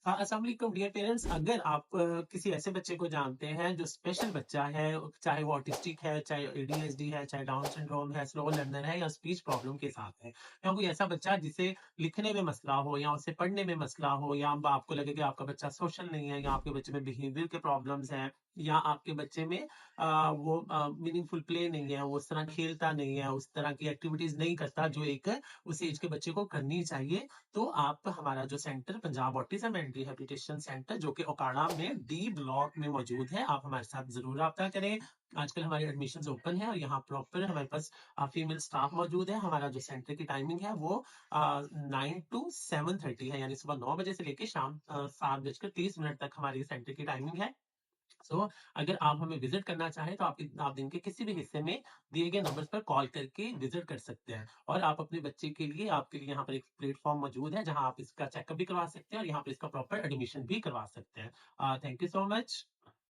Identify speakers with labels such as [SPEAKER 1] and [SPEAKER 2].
[SPEAKER 1] अस्सलाम वालेकुम dear parents. अगर आप किसी ऐसे बच्चे को जानते हैं जो स्पेशल बच्चा है, चाहे वो ऑटिस्टिक है, चाहे एडीएचडी है, चाहे डाउन सिंड्रोम है, स्लो लर्नर है या स्पीच प्रॉब्लम के साथ है, या कोई ऐसा बच्चा जिसे लिखने में मसला हो या उसे पढ़ने में मसला हो, या आपको लगे कि आपका बच्चा सोशल नहीं है, या आपके बच्चे में बिहेवियर के प्रॉब्लम्स हैं, या आपके बच्चे में वो मीनिंगफुल प्ले नहीं है, वो उस तरह खेलता नहीं है, उस तरह की एक्टिविटीज नहीं करता जो एक उस एज के बच्चे को करनी चाहिए, तो आप हमारा जो centre Punjab autism and rehabilitation centre जो कि ओकाड़ा में डी ब्लॉक में मौजूद है, आप हमारे साथ जरूर रब्ता करें। आजकल हमारी एडमिशन ओपन है और यहाँ प्रॉपर हमारे पास फीमेल स्टाफ मौजूद है। हमारा जो सेंटर की टाइमिंग है वो 9 to 7:30 है, यानी सुबह 9 बजे से लेकर शाम 7:30 तक हमारी सेंटर की टाइमिंग है। अगर आप हमें विजिट करना चाहें तो आप दिन के किसी भी हिस्से में दिए गए नंबर्स पर कॉल करके विजिट कर सकते हैं, और आप अपने बच्चे के लिए आपके लिए यहाँ पर एक प्लेटफॉर्म मौजूद है जहां आप इसका चेकअप भी करवा सकते हैं और यहाँ पर इसका प्रॉपर एडमिशन भी करवा सकते हैं। Thank you so much.